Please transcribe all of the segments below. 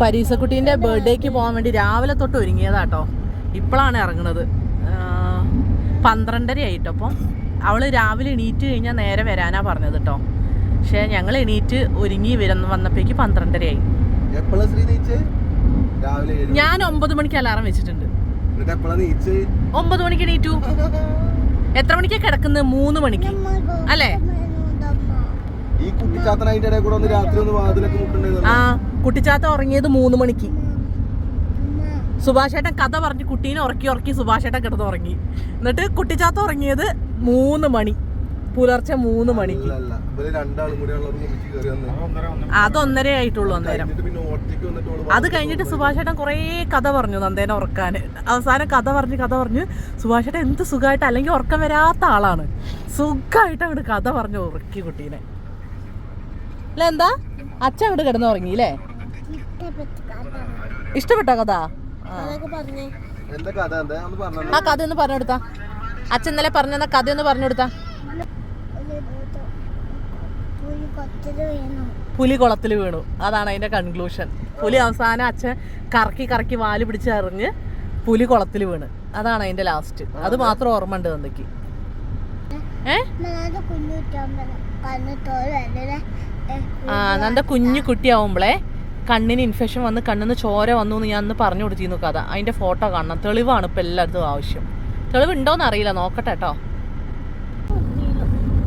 പരീസക്കുട്ടീൻ്റെ ബർത്ത്ഡേക്ക് പോകാൻ വേണ്ടി രാവിലെ തൊട്ട് ഒരുങ്ങിയതാട്ടോ. ഇപ്പോഴാണ് ഇറങ്ങുന്നത്. 12:30 ആയിട്ടോ. അപ്പം അവൾ രാവിലെ എണീറ്റ് കഴിഞ്ഞാൽ നേരെ വരാനാ പറഞ്ഞത് കേട്ടോ. പക്ഷെ ഞങ്ങൾ എണീറ്റ് ഒരുങ്ങി വന്നപ്പോഴേക്ക് 12:30 ആയി. ഞാൻ 9 മണിക്ക് അലാറം വെച്ചിട്ടുണ്ട്. 9 മണിക്ക് എണീറ്റു. എത്ര മണിക്കാ കിടക്കുന്നത്? 3 മണിക്ക് അല്ലേ? ആ, കുട്ടിച്ചാത്ത ഉറങ്ങിയത് 3 മണിക്ക്. സുഭാഷേട്ടൻ കഥ പറഞ്ഞ് കുട്ടീനെ ഉറക്കി സുഭാഷേട്ടൻ കിടന്ന് ഉറങ്ങി. എന്നിട്ട് കുട്ടിച്ചാത്ത ഉറങ്ങിയത് 3 മണി, പുലർച്ചെ 3 മണിക്ക്. അത് 1:30 ആയിട്ടുള്ളൂ അന്നേരം. അത് കഴിഞ്ഞിട്ട് സുഭാഷേട്ടൻ കുറേ കഥ പറഞ്ഞു നന്ദേനെ ഉറക്കാൻ. അവസാനം കഥ പറഞ്ഞ് സുഭാഷേട്ടൻ എന്ത് സുഖമായിട്ട്, അല്ലെങ്കിൽ ഉറക്കം വരാത്ത ആളാണ്, സുഖമായിട്ട് അങ്ങോട്ട് കഥ പറഞ്ഞു ഉറക്കി കുട്ടീനെ. അല്ല എന്താ അച്ഛൻ അങ്ങോട്ട് കിടന്ന് ഉറങ്ങിയില്ലേ? ഇഷ്ടപ്പെട്ട കഥ? ആ കഥ ഒന്ന് പറഞ്ഞു കൊടുത്താ. അച്ഛൻ ഇന്നലെ പറഞ്ഞ കഥ ഒന്ന് പറഞ്ഞു കൊടുത്താ. പുലി കുളത്തിൽ വീണു, അതാണ് അതിന്റെ കൺക്ലൂഷൻ. പുലി അവസാനം അച്ഛൻ കറക്കി വാല് പിടിച്ചെറിഞ്ഞ് പുലി കുളത്തിൽ വീണ്, അതാണ് അതിന്റെ ലാസ്റ്റ്. അത് മാത്രം ഓർമ്മ ഉണ്ട് തന്തയ്ക്ക്. നന്ദ കുഞ്ഞു കുട്ടിയാവുമ്പോളേ കണ്ണിന് ഇൻഫെക്ഷൻ വന്ന് കണ്ണിന്ന് ചോര വന്നു എന്ന് ഞാൻ അന്ന് പറഞ്ഞു കൊടുത്തിരുന്നു കഥ. അതിന്റെ ഫോട്ടോ കാണണം. തെളിവാണ് ഇപ്പം എല്ലായിടത്തും ആവശ്യം. തെളിവുണ്ടോന്ന് അറിയില്ല, നോക്കട്ടെ കേട്ടോ.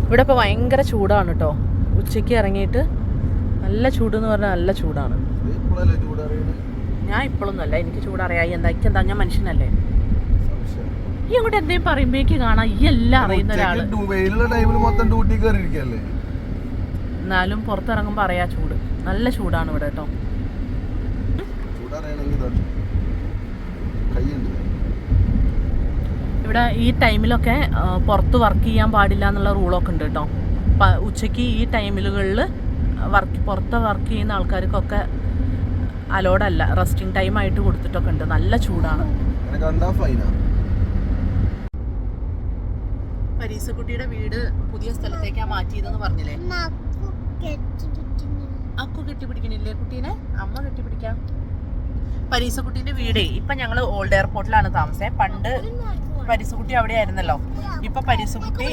ഇവിടെ ഇപ്പോൾ ഭയങ്കര ചൂടാണ് കേട്ടോ. ഉച്ചയ്ക്ക് ഇറങ്ങിയിട്ട് നല്ല ചൂടെന്ന് പറഞ്ഞാൽ നല്ല ചൂടാണ്. ഞാൻ ഇപ്പോഴൊന്നും അല്ല, എനിക്ക് ചൂടറിയായി. എന്താ ഞാൻ മനുഷ്യനല്ലേ? ഈ അങ്ങോട്ട് എന്തെങ്കിലും പറയുമ്പോഴേക്ക് കാണാം ഈ എല്ലാം അറിയുന്ന ഒരാള്. എന്നാലും പുറത്തിറങ്ങുമ്പോൾ അറിയാ ചൂട്. നല്ല ചൂടാണ് ഇവിടെ കേട്ടോ. ഇവിടെ ഈ ടൈമിലൊക്കെ പുറത്ത് വർക്ക് ചെയ്യാൻ പാടില്ല എന്നുള്ള റൂളൊക്കെ ഉണ്ട് കേട്ടോ. ഉച്ചയ്ക്ക് ഈ ടൈമിലുകളിൽ പുറത്ത് വർക്ക് ചെയ്യുന്ന ആൾക്കാർക്കൊക്കെ അലോഡല്ല, റെസ്റ്റിംഗ് ടൈം ആയിട്ട് കൊടുത്തിട്ടൊക്കെ ഉണ്ട്. നല്ല ചൂടാണ്. പരീസക്കുട്ടിയുടെ വീട് പുതിയ സ്ഥലത്തേക്കാ മാറ്റിയതെന്ന് പറഞ്ഞില്ലേ? അക്കു കെട്ടിപ്പിടിക്കണില്ലേ കുട്ടീനെ? അമ്മ കെട്ടിപ്പിടിക്കാം. പരീസക്കുട്ടീന്റെ വീടേ ഇപ്പൊ ഞങ്ങള് ഓൾഡ് എയർപോർട്ടിലാണ് താമസം. പണ്ട് പരീസക്കുട്ടി അവിടെ ആയിരുന്നല്ലോ. ഇപ്പൊ പരീസക്കുട്ടി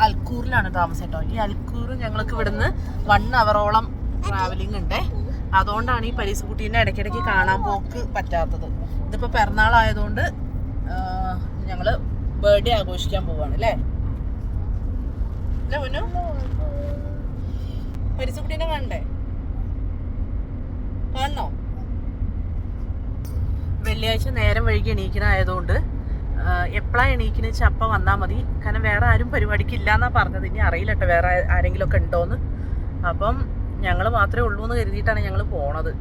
അൽക്കൂറിലാണ് താമസം കേട്ടോ. ഈ അൽക്കൂർ ഞങ്ങൾക്ക് ഇവിടുന്ന് 1 അവറോളം ട്രാവലിംഗ് ഉണ്ട്. അതുകൊണ്ടാണ് ഈ പരീസക്കുട്ടീനെ ഇടയ്ക്കിടയ്ക്ക് കാണാൻ പോക്ക് പറ്റാത്തത്. ഇതിപ്പോ പിറന്നാളായതുകൊണ്ട് ഞങ്ങള് ബർത്ത്ഡേ ആഘോഷിക്കാൻ പോവാണ് അല്ലേ? പരീസക്കുട്ടീനെ കാണണ്ടേ? കാണണോ? വെള്ളിയാഴ്ച നേരം വൈകി എണീക്കണായതുകൊണ്ട് എപ്പോഴാണ് എണീക്കുന്ന വെച്ചാൽ അപ്പം വന്നാൽ മതി. കാരണം വേറെ ആരും പരിപാടിക്ക് ഇല്ലയെന്നാണ് പറഞ്ഞത്. ഇനി അറിയില്ല കേട്ടോ വേറെ ആരെങ്കിലും ഒക്കെ ഉണ്ടോയെന്ന്. അപ്പം ഞങ്ങൾ മാത്രമേ ഉള്ളൂ എന്ന് കരുതിയിട്ടാണ് ഞങ്ങൾ പോണത്.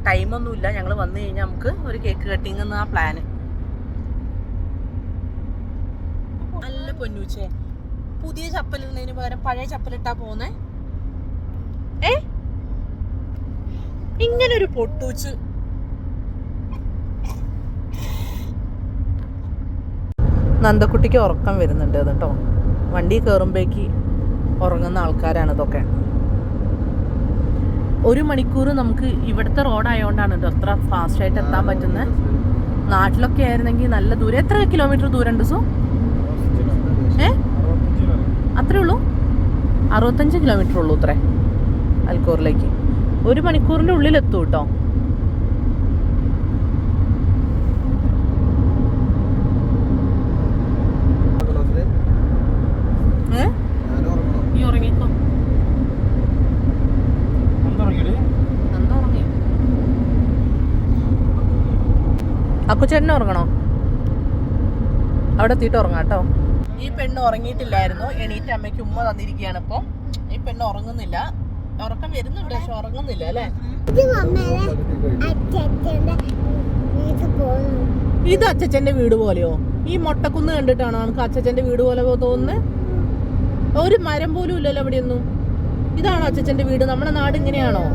ടൈമൊന്നുമില്ല. ഞങ്ങൾ വന്നു കഴിഞ്ഞാൽ നമുക്ക് ഒരു കേക്ക് കട്ടിങ് എന്നാ പ്ലാന്. നല്ല പൊന്നൂച്ചേ, പുതിയ ചപ്പലിടുന്നതിന് പകരം പഴയ ചപ്പലിട്ടാ പോന്നേ. ഇങ്ങനൊരു പൊട്ടൂച്ച്. നന്ദക്കുട്ടിക്ക് ഉറക്കം വരുന്നുണ്ട് കേട്ടോ. വണ്ടി കയറുമ്പോഴേക്ക് ഉറങ്ങുന്ന ആൾക്കാരാണ് ഇതൊക്കെ. 1 മണിക്കൂർ നമുക്ക് ഇവിടുത്തെ റോഡായതുകൊണ്ടാണ് കേട്ടോ അത്ര ഫാസ്റ്റായിട്ട് എത്താൻ പറ്റുന്നത്. നാട്ടിലൊക്കെ ആയിരുന്നെങ്കിൽ നല്ല ദൂരം. എത്ര കിലോമീറ്റർ ദൂരം ഉണ്ട് സോ? അത്രേ ഉള്ളൂ? 65 കിലോമീറ്റർ ഉള്ളൂ അത്രേ അൽക്കൂറിലേക്ക്. 1 മണിക്കൂറിൻ്റെ ഉള്ളിലെത്തും കേട്ടോ. അക്കുച്ചേട്ടനെ ഉറങ്ങണോ? അവിടെ എത്തിയിട്ട് ഉറങ്ങാം കേട്ടോ. ഈ പെണ്ണ് ഉറങ്ങിയിട്ടില്ലായിരുന്നു. എണീറ്റ് അമ്മയ്ക്ക് ഉമ്മ തന്നിരിക്കുകയാണ്. ഇപ്പം ഈ പെണ്ണ് ഉറങ്ങുന്നില്ല. ഉറക്കം വരുന്നുണ്ട് പക്ഷെ ഉറങ്ങുന്നില്ല അല്ലേ? ഇത് അച്ചച്ചന്റെ വീട് പോലെയോ? ഈ മൊട്ടക്കുന്ന് കണ്ടിട്ടാണോ നമുക്ക് അച്ചച്ചന്റെ വീട് പോലെ തോന്നുന്നത്? ഒരു മരം പോലും ഇല്ലല്ലോ എവിടെയൊന്നും. ഇതാണോ അച്ചച്ചന്റെ വീട്? നമ്മുടെ നാട് ഇങ്ങനെയാണോ?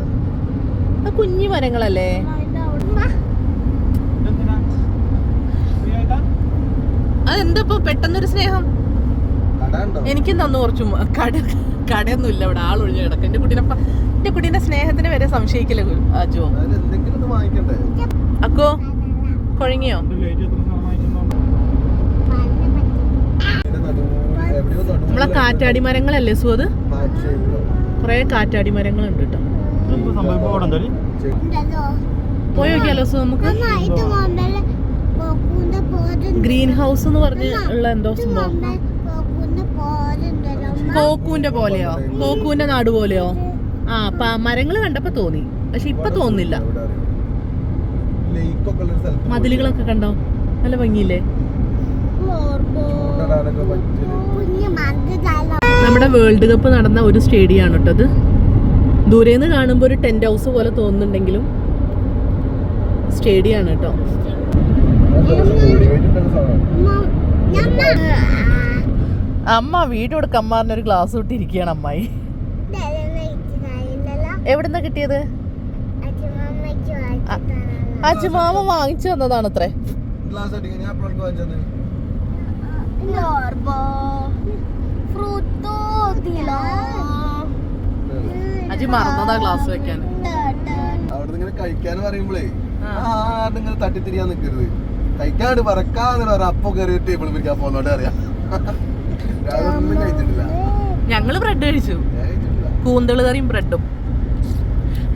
കുഞ്ഞു മരങ്ങളല്ലേ? അതെന്താ പെട്ടെന്നൊരു സ്നേഹം? എനിക്കും തന്നു കുറച്ചും. കടയൊന്നും ഇല്ല ഇവിടെ, ആളൊഴിഞ്ഞ് കിടക്കും. എന്റെ കുട്ടീനെ കുട്ടീന്റെ സ്നേഹത്തിന് വരെ സംശയിക്കില്ല അജു. അക്കോ കൊഴങ്ങിയോ? നമ്മളെ കാറ്റാടി മരങ്ങളല്ലേ സു? അത് കൊറേ കാറ്റാടി മരങ്ങളുണ്ട് കേട്ടോ. പോയി നോക്കിയാലോ സു നമുക്ക്? ഗ്രീൻ ഹൗസ് എന്ന് പറഞ്ഞ് ഉള്ള എന്തോ സംഭവം. കോക്കൂന്റെ പോലെയോ? കോക്കൂന്റെ നാട് പോലെയോ? ആ മരങ്ങള് കണ്ടപ്പോ തോന്നി, പക്ഷെ ഇപ്പൊ തോന്നുന്നില്ല. മതിലുകളൊക്കെ കണ്ടോ? നല്ല ഭംഗിയില്ലേ? നമ്മുടെ വേൾഡ് കപ്പ് നടന്ന ഒരു സ്റ്റേഡിയം ആണ് കേട്ടോ. അത് ദൂരേന്ന് കാണുമ്പോ ഒരു ടെന്റ് ഹൗസ് പോലെ തോന്നുന്നുണ്ടെങ്കിലും സ്റ്റേഡിയം ആണ് കേട്ടോ. അമ്മ വീഡിയോ എടുക്കാൻ അമ്മാറിനൊരു ഗ്ലാസ് വിട്ടിരിക്കുകയാണ് അമ്മായി. എവിടുന്നാ കിട്ടിയത്? അജുമാമ വാങ്ങിച്ചു തന്നതാണ് അത്രേ. അജി മറന്നതാ ഗ്ലാസ് വെക്കാൻ. അവിടെ കഴിക്കാൻ പറയുമ്പോഴേ ഇങ്ങനെ തട്ടിത്തിരിയാൻ നിൽക്കരുത്. കഴിക്കാണ്ട് പറക്കാന്ന് പറയാം. അപ്പൊ കയറി ടേബിൾ പിടിക്കാൻ പോകുന്നോണ്ട് അറിയാം. കഴിച്ചിട്ടില്ല. ഞങ്ങള് ബ്രെഡ് കഴിച്ചു. കൂന്തള് കറിയും ബ്രെഡും.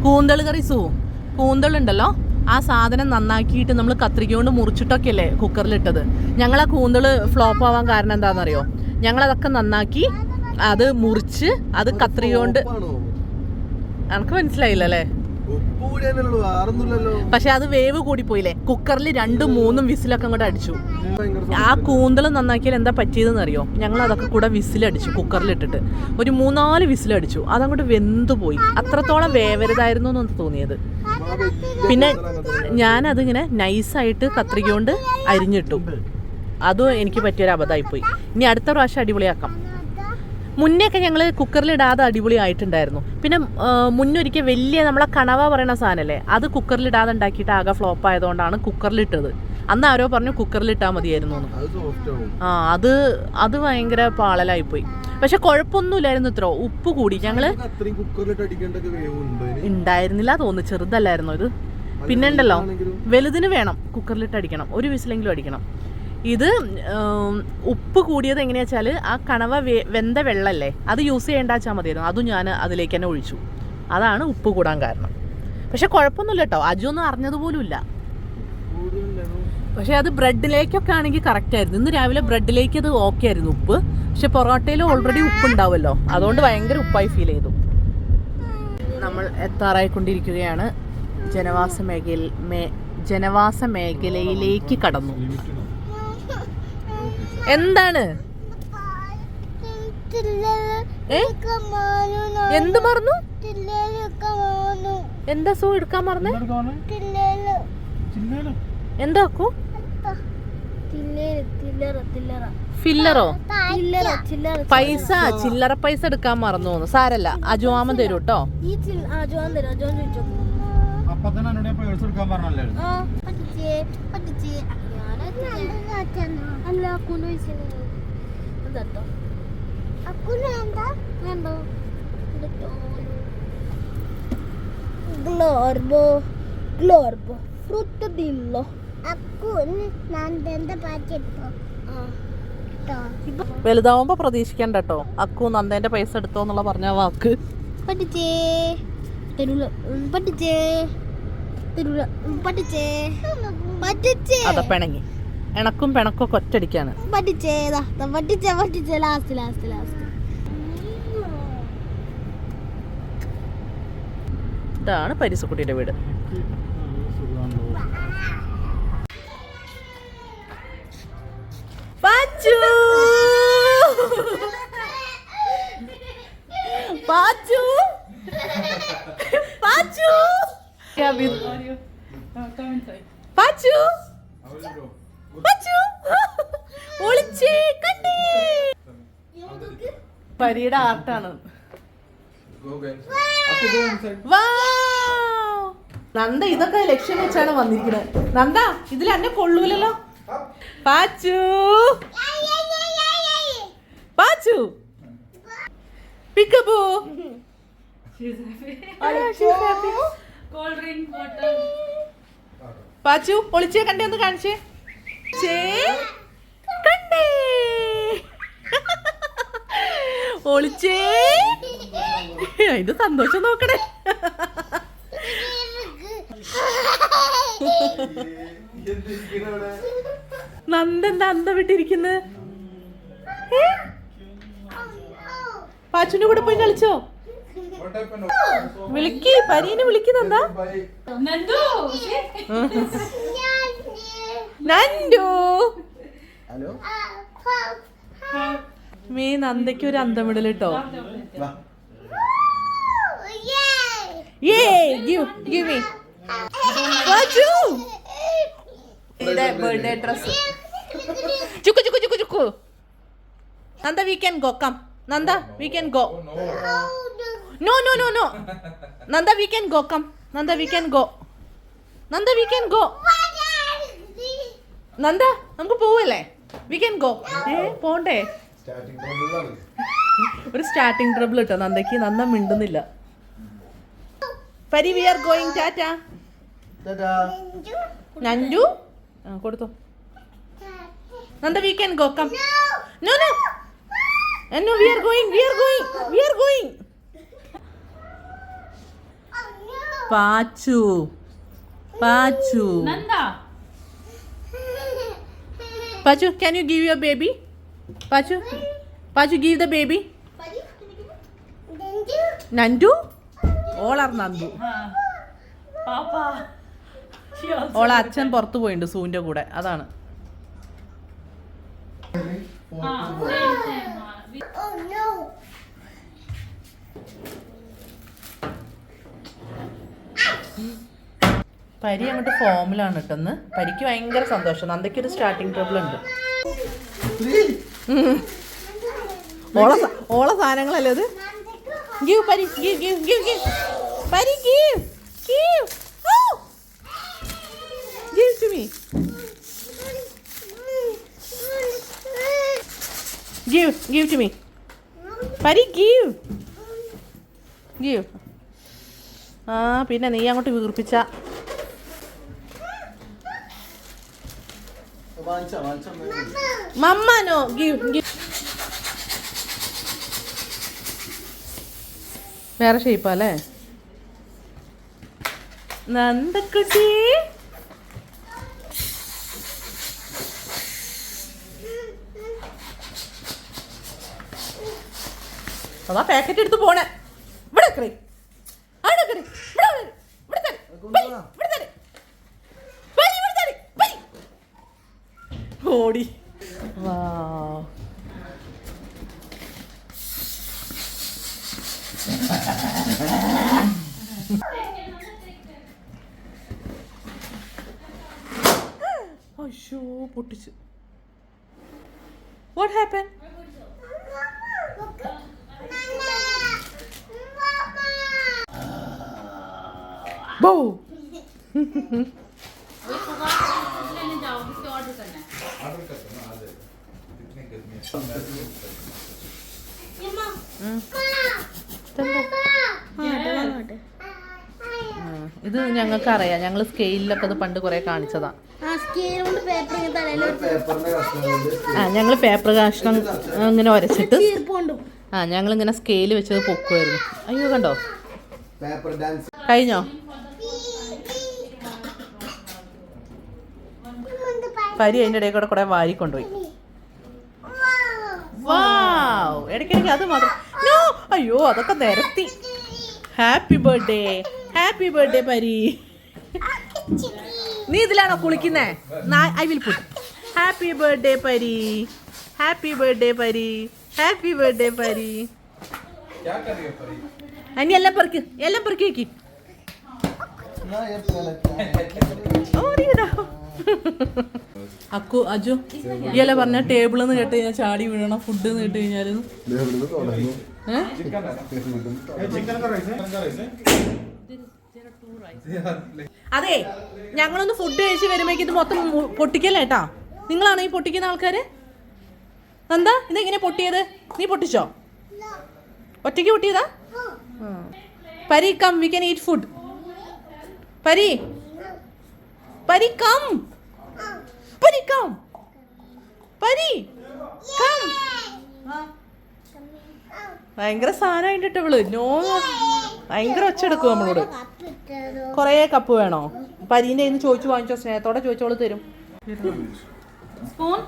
കൂന്തള് കറി കൂന്തളുണ്ടല്ലോ, ആ സാധനം നന്നാക്കിയിട്ട് നമ്മൾ കത്രിക കൊണ്ട് മുറിച്ചിട്ടൊക്കെ അല്ലേ കുക്കറിലിട്ടത്. ഞങ്ങൾ ആ കൂന്തള് ഫ്ലോപ്പ് ആവാൻ കാരണം എന്താണെന്നറിയോ? ഞങ്ങളതൊക്കെ നന്നാക്കി അത് മുറിച്ച് അത് കത്രിക കൊണ്ട്. എനിക്ക് മനസ്സിലായില്ലല്ലേ? പക്ഷെ അത് വേവ് കൂടി പോയില്ലേ. കുക്കറിൽ 2-3 വിസിലൊക്കെ അങ്ങോട്ട് അടിച്ചു. ആ കൂന്തള് നന്നാക്കിയാൽ എന്താ പറ്റിയതെന്ന് അറിയോ? ഞങ്ങൾ അതൊക്കെ കൂടെ വിസിലടിച്ചു. കുക്കറിലിട്ടിട്ട് ഒരു 3-4 വിസിലടിച്ചു. അതങ്ങോട്ട് വെന്തു പോയി. അത്രത്തോളം വേവരുതായിരുന്നു എന്ന് തോന്നിയത്. പിന്നെ ഞാനതിങ്ങനെ നൈസായിട്ട് കത്രിക കൊണ്ട് അരിഞ്ഞിട്ടു. അതും എനിക്ക് പറ്റിയൊരു അബദ്ധമായിപ്പോയി. ഇനി അടുത്ത പ്രാവശ്യം അടിപൊളിയാക്കാം. മുന്നേയൊക്കെ ഞങ്ങൾ കുക്കറിലിടാതെ അടിപൊളി ആയിട്ടുണ്ടായിരുന്നു. പിന്നെ മുന്നൊരിക്കൽ വലിയ നമ്മളെ കണവ പറയുന്ന സാധനമല്ലേ, അത് കുക്കറിലിടാതെ ഉണ്ടാക്കിയിട്ട് ആകെ ഫ്ലോപ്പ് ആയതുകൊണ്ടാണ് കുക്കറിലിട്ടത്. അന്ന് ആരോ പറഞ്ഞു കുക്കറിലിട്ടാൽ മതിയായിരുന്നു. അത് ഭയങ്കര പാളലായിപ്പോയി. പക്ഷെ കുഴപ്പമൊന്നുമില്ലായിരുന്നു. ഇത്രോ ഉപ്പ് കൂടി ഞങ്ങള് ഉണ്ടായിരുന്നില്ല തോന്നുന്നു. ചെറുതല്ലായിരുന്നു ഇത്. പിന്നെ ഉണ്ടല്ലോ വലുതിന് വേണം കുക്കറിലിട്ട് അടിക്കണം. ഒരു വിസിലെങ്കിലും അടിക്കണം. ഇത് ഉപ്പ് കൂടിയത് എങ്ങനെയാ വെച്ചാൽ ആ കണവ വെന്ത വെള്ളമല്ലേ, അത് യൂസ് ചെയ്യേണ്ടാച്ചാൽ മതിയായിരുന്നു. അതും ഞാൻ അതിലേക്ക് തന്നെ ഒഴിച്ചു. അതാണ് ഉപ്പ് കൂടാൻ കാരണം. പക്ഷെ കുഴപ്പമൊന്നുമില്ല കേട്ടോ. അജൊന്നും അറിഞ്ഞതുപോലും ഇല്ല. പക്ഷെ അത് ബ്രെഡിലേക്കൊക്കെ ആണെങ്കിൽ കറക്റ്റ് ആയിരുന്നു. ഇന്ന് രാവിലെ ബ്രെഡിലേക്ക് അത് ഓക്കെ ആയിരുന്നു ഉപ്പ്. പക്ഷെ പൊറോട്ടയിൽ ഓൾറെഡി ഉപ്പ് ഉണ്ടാവുമല്ലോ, അതുകൊണ്ട് ഭയങ്കര ഉപ്പായി ഫീൽ ചെയ്തു. നമ്മൾ എത്താറായിക്കൊണ്ടിരിക്കുകയാണ്. ജനവാസ മേഖലയിലേക്ക് കടന്നു. എന്താണ്? എന്ത് മറന്നു? എന്താ സൂ എടുക്കാൻ മറന്നു? എന്താക്കൂ? ഫില്ലറോ? പൈസ, ചില്ലറ പൈസ എടുക്കാൻ മറന്നു തോന്നുന്നു. സാരല്ല, അജുമാമൻ തരൂ കേട്ടോ. വലുതാവുമ്പോ പ്രതീക്ഷിക്കണ്ട കേട്ടോ. അക്കു നന്ദേന്റെ പൈസ എടുത്തോ എന്നുള്ള പറഞ്ഞ വാക്ക് അതാ പിണങ്ങി. എണക്കും പിണക്കൊക്കെ ഒറ്റടിക്കാണ്. ഇതാണ് പരിസക്കുട്ടിയുടെ വീട്. പാച്ചു പാച്ചു പാച്ചു പാച്ചു പാച്ചു ഒളിച്ചേ കണ്ടേ. പരിയുടെ ആർട്ടാണ്. നന്ദ ഇതൊക്കെ ലക്ഷ്യം വെച്ചാണ് വന്നിരിക്കുന്നത്. നന്ദ ഇതിൽ എന്നെ കൊള്ളൂലല്ലോ. Pachu Pachu പിക്കബു She's happy. Oh, yeah, she's happy. Cold drink, water. Pachu ഒളിച്ചേ കണ്ടേ ഒന്ന് കാണിച്ചേ കണ്ടേ ഒളിച്ചേ അതിന്റെ സന്തോഷം നോക്കണേ നന്ദെന്താ അന്ത വിട്ടിരിക്കുന്നത് പാച്ചുന്റെ കൂടെ പോയി കളിച്ചോ വിളിക്ക് പരീനെ വിളിക്കുന്നെന്താ Nandu. നന്ദു ഹലോ മീ നന്ദയ്ക്ക് ഒരു അന്തം വിടൽ കേട്ടോ ബർത്ത്ഡേ ഡ്രസ് ചുക്കു ചുക്കു ചുക്കു ചുക്കു Nanda we can go come Nanda we can go no no no no Nanda we can go come Nanda we can go Nanda we can go Nanda നമുക്ക് പോവല്ലേ വി ക്യാൻ ഗോ പോണ്ടേ ഒരു സ്റ്റാർട്ടിംഗ് ട്രബിൾ കിട്ടോ നന്ദയ്ക്ക് നന്ദ മിണ്ടുന്നില്ല പരി വി ആർ ഗോയിങ് ടാറ്റ നന്ദു കൊടുത്തോ Nanda we can go come no no no we are going we are going we are going Pachu Pachu Nanda. Pachu can you give your baby Pachu Pachu give the baby Nandu ഓളാർ Nandu Papa. She also. ഓളെ അച്ഛൻ പുറത്തു പോയിട്ടുണ്ട് സൂന്റെ കൂടെ അതാണ് പരി അങ്ങോട്ട് ഫോമിലാണ് കേട്ടെന്ന് പരിക്ക് ഭയങ്കര സന്തോഷം നന്ദയ്ക്ക് ഒരു സ്റ്റാർട്ടിങ് ട്രബിൾ ഉണ്ട് ഓള സാധനങ്ങളല്ലേ അത് give Pari give give give give Pari give give give to me give to me Pari give give ആ പിന്നെ നീ അങ്ങോട്ട് വീർപ്പിച്ച മമ്മനോ ഗീവ് ഗീവ് വേറെ ഷേപ്പാ അല്ലേ നന്ദക്കുട്ടി അതാ പാക്കറ്റ് എടുത്ത് പോണേ ഇവിടെ കറി ഓടി വാ അയ്യോ പൊട്ടിച്ചു വാട്ട് ഹാപ്പൻ ബോ जाओ किसी ऑर्डर करना है ഇത് ഞങ്ങൾക്ക് അറിയാം ഞങ്ങൾ സ്കെയിലൊക്കെ ഇത് പണ്ട് കുറെ കാണിച്ചതാ ഞങ്ങൾ പേപ്പർ കഷ്ണം ഇങ്ങനെ ഉരച്ചിട്ട് ഞങ്ങൾ ഇങ്ങനെ സ്കെയിൽ വെച്ചത് പൊക്കുമായിരുന്നു അയ്യോ കണ്ടോ കഴിഞ്ഞോ പരി അതിൻ്റെ ഇടയിൽ കൂടെ കുറെ വാരി കൊണ്ടുപോയി വാവ് ഇടയ്ക്കിടയ്ക്ക് അത് മാത്രം നോ അയ്യോ അതൊക്കെ നിരത്തി ഹാപ്പി ബർത്ത്ഡേ പരി നീ ഇതിലാണോ കുളിക്കുന്നേ I will put happy birthday Pari Ani എല്ലാം പെറുക്കി വെക്കി അക്കു അജു ഇയല്ല പറഞ്ഞ ടേബിൾ എന്ന് കേട്ട് കഴിഞ്ഞാൽ ചാടി വീഴണം ഫുഡ് എന്ന് കേട്ട് കഴിഞ്ഞാൽ അതെ ഞങ്ങളൊന്ന് ഫുഡ് കഴിച്ച് വരുമ്പോഴേക്ക് ഇത് മൊത്തം പൊട്ടിക്കല്ലേട്ടാ നിങ്ങളാണ് ഈ പൊട്ടിക്കുന്ന ആൾക്കാര് എന്താ ഇതെങ്ങനെ പൊട്ടിയത് നീ പൊട്ടിച്ചോ ഒറ്റയ്ക്ക് പൊട്ടിയതാ Pari, come, we can eat food. Pari. Pari, come. Pari, come. Pari, come. ഭയങ്കര സാധനമായിട്ട് ഇവള് നോ ഭയങ്കര ഒച്ചെടുക്കും നമ്മളോട്. കൊറേ കപ്പ് വേണോ? പരീന്റെ കയ്യിൽ നിന്ന് ചോദിച്ചു വാങ്ങിച്ചോ, സ്നേഹത്തോടെ ചോദിച്ചോള് തരും. Spoon?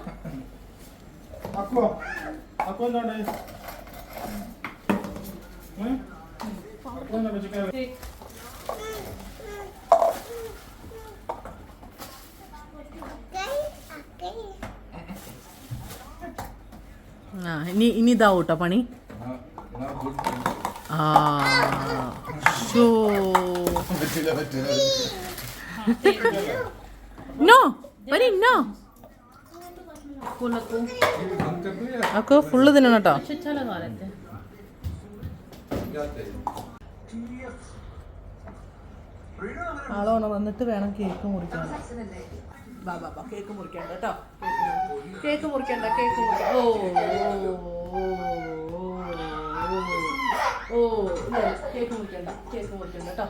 ആ ഇനി ഇതാവും കേട്ടോ പണി. ആ ഷോ നോ പരി നോ. അക്കോ ഫുള്ള് തിന്നണം കേട്ടോ. अच्छा लगा लेते हैं. ആളോണ വന്നിട്ട് വേണം കേക്ക് മുറിക്കാൻ. ബാബാ കേക്ക് മുറിക്കണ്ട കേട്ടോ. കേക്ക് മുറിക്കണ്ട. കേക്ക് മുറിക്കണ്ട. ഓ ഓ കേക്ക് മുറിക്കണ്ട. കേക്ക് മുറിക്കണ്ട കേട്ടോ.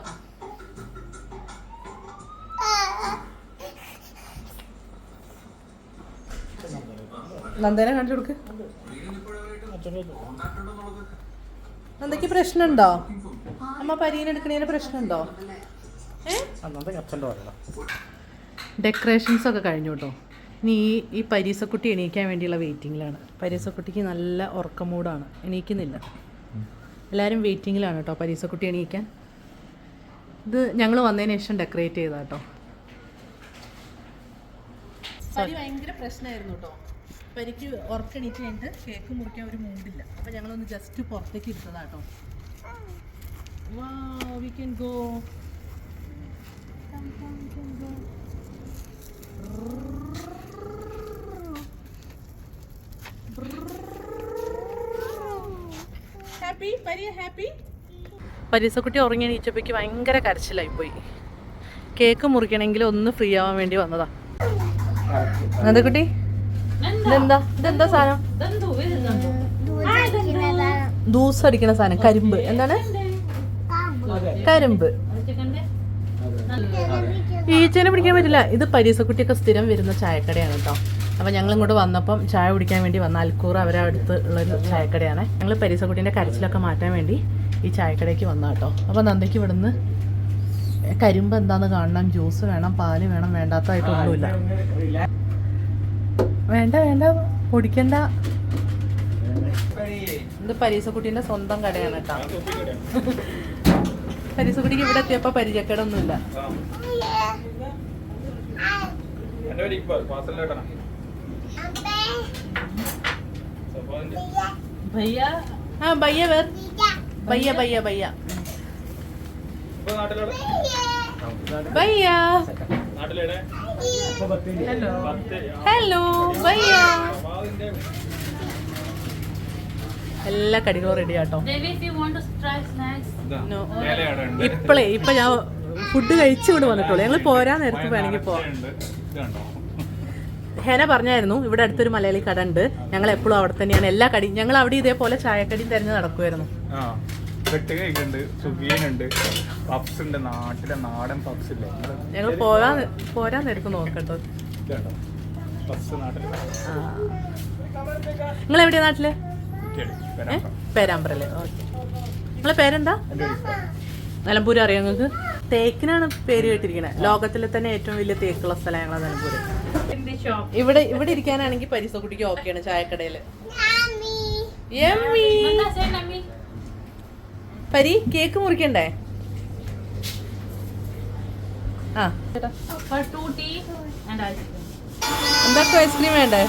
നന്ദേനെ കാണിച്ചു കൊടുക്ക്. നന്ദയ്ക്ക് പ്രശ്നമുണ്ടോ? അമ്മ പരീനെ എടുക്കണേന് പ്രശ്നമുണ്ടോ? ഡെക്കറേഷൻസ് ഒക്കെ കഴിഞ്ഞു കേട്ടോ. ഇനി ഈ പരീസക്കുട്ടി എണീക്കാൻ വേണ്ടിയുള്ള വെയിറ്റിങ്ങിലാണ്. പരീസക്കുട്ടിക്ക് നല്ല ഉറക്കമൂടാണ്, എണീക്കുന്നില്ല. എല്ലാവരും വെയിറ്റിങ്ങിലാണ് കേട്ടോ പരീസക്കുട്ടി എണീക്കാൻ. ഇത് ഞങ്ങൾ വന്നതിന് ശേഷം ഡെക്കറേറ്റ് ചെയ്താ കേട്ടോ. പരി ഭയങ്കര പ്രശ്നമായിരുന്നു കേട്ടോ. പരിക്ക് ഉറക്കണീറ്റ് കഴിഞ്ഞിട്ട് കേക്ക് മുറിക്കാൻ ഒരു മൂഡില്ല. അപ്പം ഞങ്ങളൊന്ന് ജസ്റ്റ് പുറത്തേക്ക് ഇരുത്തതാ കേട്ടോ. Wow, we can go. Happy പരി ഹാപ്പി. പരീസക്കുട്ടി ഉറങ്ങി എണീച്ചപ്പോഴേക്ക് ഭയങ്കര കരച്ചിലായി പോയി. കേക്ക് മുറിക്കണമെങ്കിൽ ഒന്ന് ഫ്രീ ആവാൻ വേണ്ടി വന്നതാ. നന്ദക്കുട്ടി ഇതെന്താ സാധനം? ദൂസ് അടിക്കണ സാധനം. കരിമ്പ്. എന്താണ് കരിമ്പ്? ഈച്ചേനെ പിടിക്കാൻ പറ്റില്ല. ഇത് പരീസക്കുട്ടിയൊക്കെ സ്ഥിരം വരുന്ന ചായക്കടയാണ് കേട്ടോ. അപ്പം ഞങ്ങൾ ഇങ്ങോട്ട് വന്നപ്പം ചായ കുടിക്കാൻ വേണ്ടി വന്ന അൽക്കൂർ അവരെ അടുത്ത് ഉള്ളൊരു ചായക്കടയാണ്. ഞങ്ങൾ പരീസക്കുട്ടീൻ്റെ കരച്ചിലൊക്കെ മാറ്റാൻ വേണ്ടി ഈ ചായക്കടയ്ക്ക് വന്ന കേട്ടോ. അപ്പം നന്ദയ്ക്ക് ഇവിടുന്ന് കരിമ്പ് എന്താന്ന് കാണണം, ജ്യൂസ് വേണം, പാല് വേണം, വേണ്ടാത്തതായിട്ടൊന്നുമില്ല. വേണ്ട പൊടിക്കണ്ട. ഇത് പരീസക്കുട്ടീൻ്റെ സ്വന്തം കടയാണ് കേട്ടോ. പരീസക്കുട്ടിക്ക് ഇവിടെ എത്തിയപ്പോൾ പരിചയക്കേടൊന്നുമില്ല. भैया हाँ भैया वेर भैया भैया भैया भैया हेलो भैया. എല്ലാ കടികളും റെഡി ആട്ടോ. ഇപ്പൊ ഞാൻ ഫുഡ് കഴിച്ചുകൊണ്ട് വന്നിട്ടുള്ളൂ. ഞങ്ങൾ പോരാൻ നേരത്ത് വേണമെങ്കിൽ പോവാം. ഹെന പറഞ്ഞായിരുന്നു ഇവിടെ അടുത്തൊരു മലയാളി കട ഉണ്ട്, ഞങ്ങൾ എപ്പോഴും അവിടെ തന്നെയാണ് എല്ലാ കടി. ഞങ്ങൾ അവിടെ ഇതേപോലെ ചായക്കടിയും തിരഞ്ഞ് നടക്കുമായിരുന്നു. ഞങ്ങൾ പോരാൻ നേരത്ത് നോക്കട്ടോ. നിങ്ങൾ എവിടെയാ നാട്ടില്? പേരാമ്പ്രല്ലേ? ഓക്കെ. നിങ്ങളെ പേരെന്താ? നിലമ്പൂര് അറിയാം നിങ്ങൾക്ക്? തേക്കിനാണ് പേര് കേട്ടിരിക്കണേ. ലോകത്തിലെ തന്നെ ഏറ്റവും വലിയ തേക്കുള്ള സ്ഥലം ഞങ്ങളെ നിലമ്പൂര്. ഇവിടെ ഇരിക്കാനാണെങ്കിൽ പരീസക്കുട്ടിക്ക് ഓക്കെയാണ് ചായക്കടയില്. പരി കേക്ക് മുറിക്കണ്ടേ? ആ എന്താക്കും ഐസ്ക്രീം വേണ്ടേ?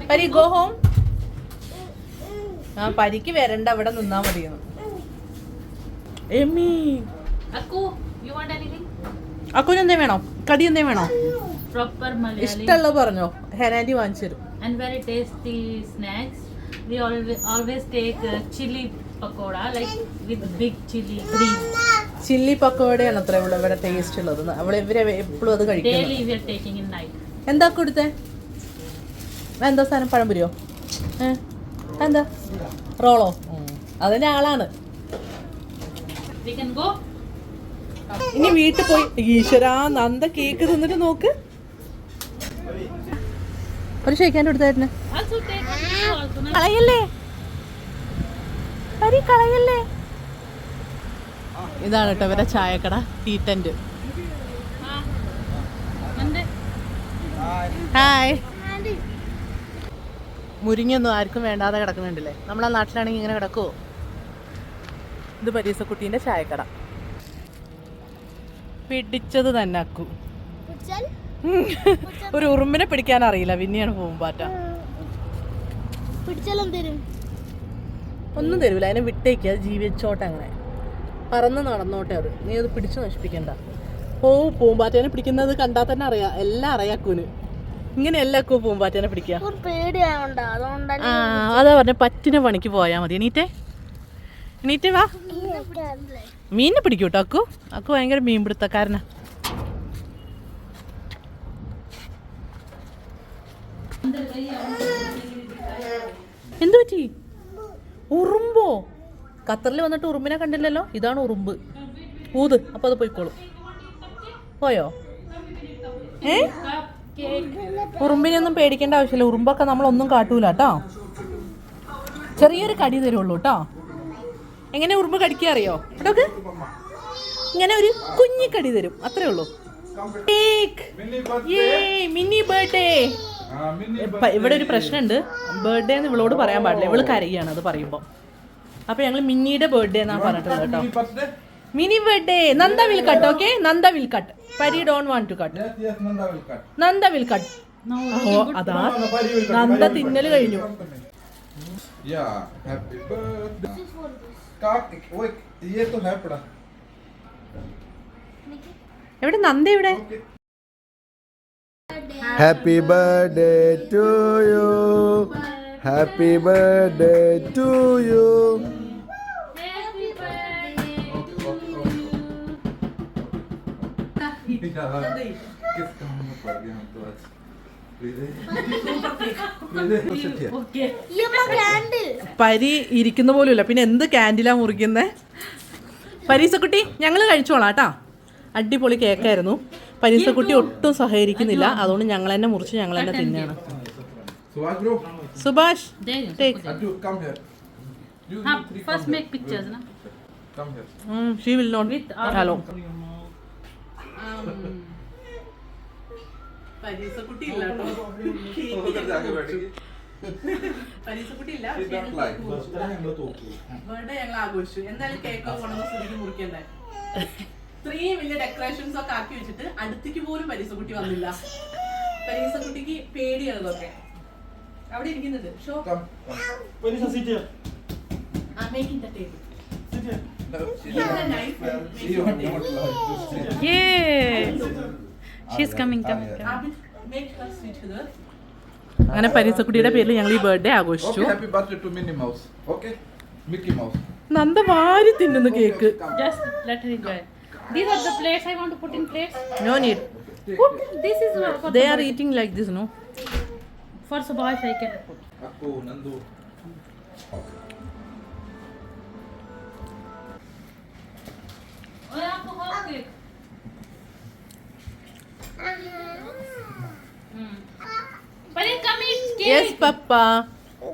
പരി ഗോ ഹോം. ആ പരിക്ക് വരണ്ട, അവിടെ നിന്നാ മതിയെന്ന്. അക്കുന് എന്തേ വേണോ? കടി എന്തേ വേണോ? ഇഷ്ടമുള്ളത് പറഞ്ഞോ, ഹെനാൻഡി വാങ്ങിച്ചു തരും. And very tasty snacks. We always take chili pakoda, like with big chili green. Chilli പക്കോടയാണ് അത്ര ഇവിടെ ടേസ്റ്റ് ഉള്ളത്. അവളെ ഇവരെ എപ്പോഴും അത് കഴിക്കും. Daily we are taking in night. എന്താ കൊടുത്തേ? എന്താ സാധനം പഴംപൊരിയോ? എന്താ റോളോ? അതിൻ്റെ ആളാണ്. We can go. ഇനി വീട്ടിൽ പോയി ഈശ്വരാ നന്ദ കേക്ക് തിന്നിട്ട് നോക്ക്. ഒരു ഷേക്കാൻ്റെ കൊടുത്തായിരുന്നു. Also take also. കളയല്ലേ പരി, കളയല്ലേ. ഇതാണ് കേട്ടോ ഇവരെ ചായക്കട, ടീ ടെന്റ്. ഹായ്. മുരിങ്ങയൊന്നും ആർക്കും വേണ്ടാതെ കിടക്കുന്നുണ്ടല്ലേ. നമ്മളെ നാട്ടിലാണെങ്കിൽ ഇങ്ങനെ കിടക്കുമോ? ഇത് പരീസക്കുട്ടീൻ്റെ ചായക്കട. പിടിച്ചത് തന്നെ അക്കു. ഒരു ഉറുമ്പിനെ പിടിക്കാൻ അറിയില്ല, പിന്നെയാണ് പൂമ്പാറ്റ. ഒന്നും തരൂല, അതിനെ വിട്ടേക്ക്, അത് ജീവിച്ചോട്ടെ, അങ്ങനെ പറന്ന് നടന്നോട്ടെ. അത് നീ അത് പിടിച്ചു നശിപ്പിക്കണ്ട. പൂമ്പാറ്റേനെ പിടിക്കുന്നത് കണ്ടാൽ തന്നെ അറിയാം, എല്ലാം അറിയാക്കൂന്. ഇങ്ങനെയല്ല അക്കു പൂമ്പാറ്റേനെ പിടിക്കുക. അതാ പറഞ്ഞ പറ്റിന പണിക്ക് പോയാൽ മതി. എണീറ്റേ വാ. മീനിനെ പിടിക്കൂട്ടോ അക്കു. അക്കു ഭയങ്കര മീൻ പിടുത്തക്കാരനാ. എന്തു പറ്റി? ഉറുമ്പോ? ഖത്തറിൽ വന്നിട്ട് ഉറുമ്പിനെ കണ്ടില്ലല്ലോ. ഇതാണ് ഉറുമ്പ്. ഊത്, അപ്പൊ അത് പോയിക്കോളും. പോയോ? ഉറുമ്പിനൊന്നും പേടിക്കേണ്ട ആവശ്യമില്ല. ഉറുമ്പൊക്കെ നമ്മളൊന്നും കാട്ടൂല കേട്ടോ. ചെറിയൊരു കടി തരുള്ളൂ കേട്ടോ. എങ്ങനെ ഉറുമ്പ് കടിക്കുക അറിയോ? കേട്ടോക്ക്, ഇങ്ങനെ ഒരു കുഞ്ഞിക്കടി തരും, അത്രേ ഉള്ളൂ. Mini birthday. ഇവിടെ ഒരു പ്രശ്നമുണ്ട്, ബർത്ത്ഡേ എന്ന് ഇവളോട് പറയാൻ പാടില്ല, ഇവള് കരയാണ് അത് പറയുമ്പോ. അപ്പൊ ഞങ്ങൾ മിന്നിയുടെ ബർത്ത്ഡേ എന്നാണ് പറഞ്ഞിട്ടുള്ളത് കേട്ടോ. Mini birthday. Nanda will cut. Okay, Nanda will cut. Pari don't want to cut. Nanda will cut. അതാ നന്ദ തിന്നല് കഴിഞ്ഞു. എവിടെ നന്ദ? എവിടെ? Happy birthday to you, happy birthday to you. Pari ഇരിക്കുന്ന പോലുമില്ല, പിന്നെ എന്ത് ക്യാൻഡിലാ മുറിക്കുന്നേ? പരീസക്കുട്ടി ഞങ്ങൾ കഴിച്ചോളാം കേട്ടാ. അടിപൊളി കേക്കായിരുന്നു. പരീസക്കുട്ടി ഒട്ടും സഹകരിക്കുന്നില്ല, അതുകൊണ്ട് ഞങ്ങൾ തന്നെ മുറിച്ച് ഞങ്ങൾ തന്നെ തിന്നാണ്. Subhash First make pictures, na? she will not hello. പരീസക്കുട്ടി ഇല്ല കേട്ടോ. പരീസക്കുട്ടി ഇല്ല. ബർത്ത്ഡേ ഞങ്ങൾ ആഘോഷിച്ചു. എന്തായാലും കേക്ക് കൊണ്ടുവന്ന് സുധിക്ക് മുറിക്കണ്ടേ. ഇത്രയും വലിയ ഡെക്കറേഷൻസ് ഒക്കെ ആക്കി വെച്ചിട്ട് അടുത്തേക്ക് പോലും പരീസക്കുട്ടി വന്നില്ല. പരീസക്കുട്ടിക്ക് പേടിയാണ് ഇതൊക്കെ. അവിടെ ഇരിക്കുന്നുണ്ട്. Show making the table. She's coming. അങ്ങനെ പരീസക്കുട്ടിയുടെ പേരിൽ ഞങ്ങൾ ഈ ബർത്ത്ഡേ ആഘോഷിച്ചു. നന്ദ വാരി തിന്നുന്നു cake. Just let her enjoy. These are the plates I want to put in plates. No need. Put. This is for They are eating like this, no? For Subhash I can put. Aku, Nandu. Oh, आपको hot cake. Pari, come eat cake. Yes, Papa.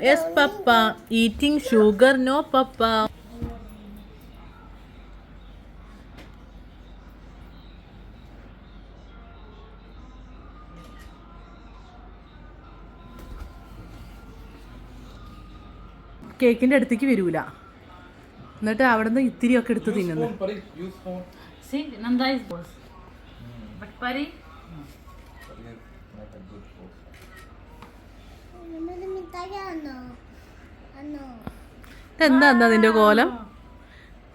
Yes, Papa. Eating sugar, no, Papa. കേക്കിന്റെ അടുത്തേക്ക് വരൂല, എന്നിട്ട് അവിടെ നിന്ന് ഇത്തിരിയൊക്കെ എടുത്ത് തിന്നുന്നു. See, Nanda is boss. But Pari, എന്താ നിന്റെ കോലം?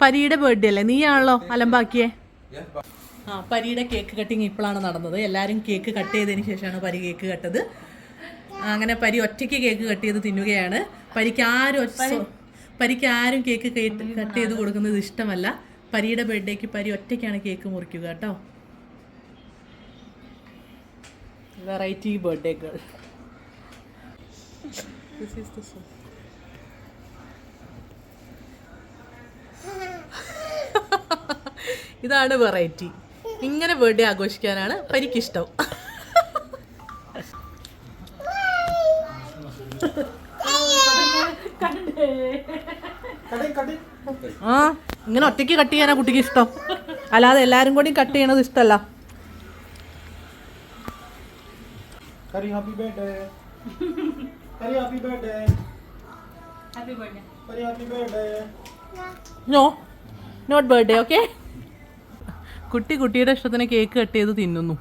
പരിയുടെ ബർത്ത്ഡേ അല്ലേ, നീയാണല്ലോ അലമ്പാക്കിയേ. പരിയുടെ കേക്ക് കട്ടിങ് ഇപ്പോഴാണ് നടന്നത്. എല്ലാവരും കേക്ക് കട്ട് ചെയ്തതിന് ശേഷമാണ് പരി കേക്ക് കട്ടത്. അങ്ങനെ പരി ഒറ്റയ്ക്ക് കേക്ക് കട്ട് ചെയ്ത് തിന്നുകയാണ്. പരിക്ക് ആരും കേക്ക് കട്ട് ചെയ്ത് കൊടുക്കുന്നത് ഇഷ്ടമല്ല. പരിയുടെ ബർത്ത്ഡേക്ക് പരി ഒറ്റയ്ക്കാണ് കേക്ക് മുറിക്കുക കേട്ടോ. Variety birthday girl. This is the soup. ഇതാണ് വെറൈറ്റി. ഇങ്ങനെ ബർത്ത്ഡേ ആഘോഷിക്കാനാണ് പരിക്കിഷ്ടം. ആ ഇങ്ങനെ ഒറ്റയ്ക്ക് കട്ട് ചെയ്യാനാ കുട്ടിക്ക് ഇഷ്ടം, അല്ലാതെ എല്ലാരും കൂടി കട്ട് ചെയ്യണത് ഇഷ്ടമല്ല. No not birthday. ഓക്കെ, കുട്ടി കുട്ടിയുടെ ഇഷ്ടത്തിന് കേക്ക് കട്ട് ചെയ്ത് തിന്നുന്നു.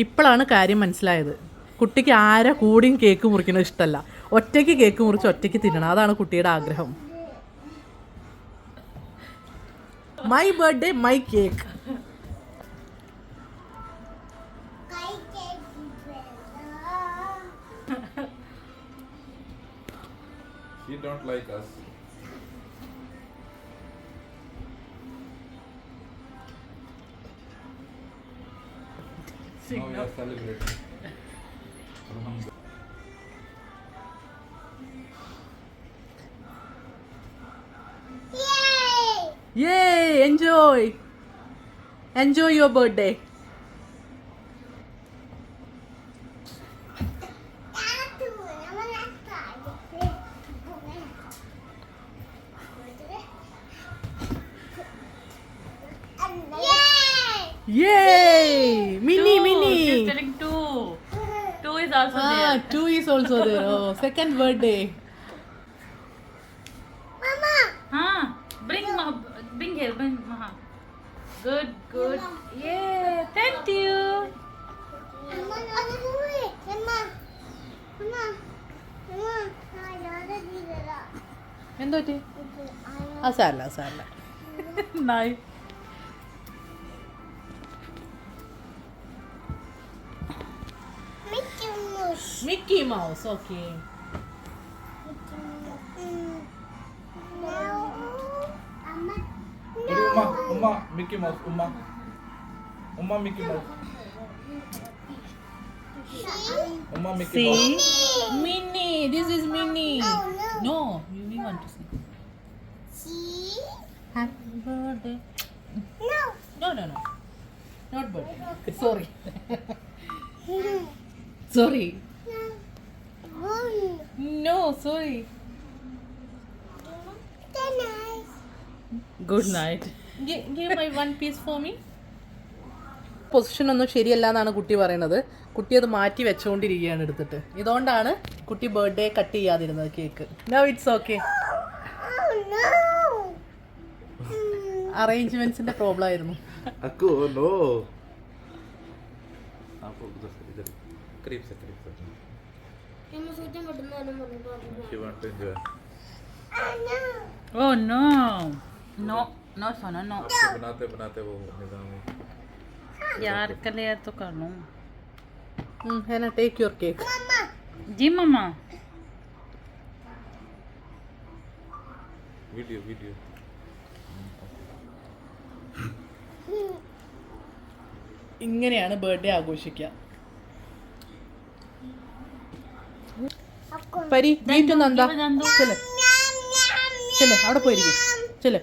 ഇപ്പോഴാണ് കാര്യം മനസ്സിലായത്. കുട്ടിക്ക് ആരെ കൂടിയും കേക്ക് മുറിക്കുന്നത് ഇഷ്ടമല്ല, ഒറ്റയ്ക്ക് കേക്ക് മുറിച്ച് ഒറ്റയ്ക്ക് തിന്നണം, അതാണ് കുട്ടിയുടെ ആഗ്രഹം. My birthday my cake. You don't like us. Now we are celebrating. Alhamdulillah. Yay! Enjoy your birthday. Yay! Mini. She's telling two. Two is also there. 2 is also there. Oh, second birthday. Bring here. Bring Maha. Good. Yeah. Thank you. എന്തോ പറ്റി? ആ സാരല്ല. Nice. Mickey Mouse. Okay. Jadi Umma, Mickey Mouse, Umma Mickey Mouse. Umma Mickey Mouse. See? Minnie. This is Minnie. No, you want to see. Happy birthday. No. Not birthday. Sorry. Sorry. No, sorry. Good night. Give my one piece for me. Position ഒന്നും ശരിയല്ല എന്നാണ് കുട്ടി പറയണത്. കുട്ടി അത് മാറ്റി വെച്ചുകൊണ്ടിരിക്കുകയാണ് എടുത്തിട്ട്. ഇതുകൊണ്ടാണ് കുട്ടി ബർത്ത്ഡേ കട്ട് ചെയ്യാതിരുന്നത് കേക്ക്. No it's okay. അറേഞ്ച്മെന്റ്സിന്റെ പ്രോബ്ലം ആയിരുന്നു. Aku no. Apa betul sekali. Kerip. She want to enjoy. Oh no, Sona, no. Aku बनाते वो निजाम. यार कल तो कर लूँ. है ना, टेक योर केक. जी मम्मा. Video. ഇങ്ങനെയാണ് ബർത്ത്ഡേ ആഘോഷിക്കുക. പരി വീട്ടു നന്ദാ ചെല്ല് അവിടെ പോയിരിക്കും. ചെല്ല്.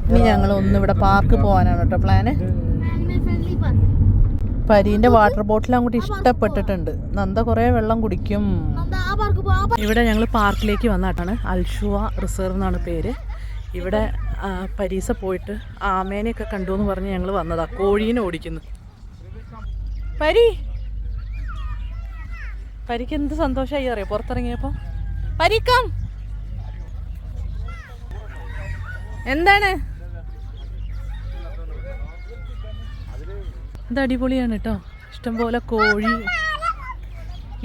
ഇനി ഞങ്ങൾ ഒന്നിവിടെ പാർക്ക് പോകാനാണ് കേട്ടോ പ്ലാന്. പരീന്റെ വാട്ടർ ബോട്ടിൽ അങ്ങോട്ട് ഇഷ്ടപ്പെട്ടിട്ടുണ്ട്. നന്ദ കുറേ വെള്ളം കുടിക്കും. ഇവിടെ ഞങ്ങൾ പാർക്കിലേക്ക് വന്നിട്ടാണ്. അൽഷുവ റിസർവ് എന്നാണ് പേര്. ഇവിടെ പരീസ പോയിട്ട് ആമേനെയൊക്കെ കണ്ടു എന്ന് പറഞ്ഞ് ഞങ്ങൾ വന്നതാ. കോഴീനെ ഓടിക്കുന്നു. പരിക്ക് എന്ത് സന്തോഷമായി അറിയാം പുറത്തിറങ്ങിയപ്പോൾ. പരിക്കം എന്താണ്? ഇത് അടിപൊളിയാണ് കേട്ടോ. ഇഷ്ടംപോലെ കോഴി,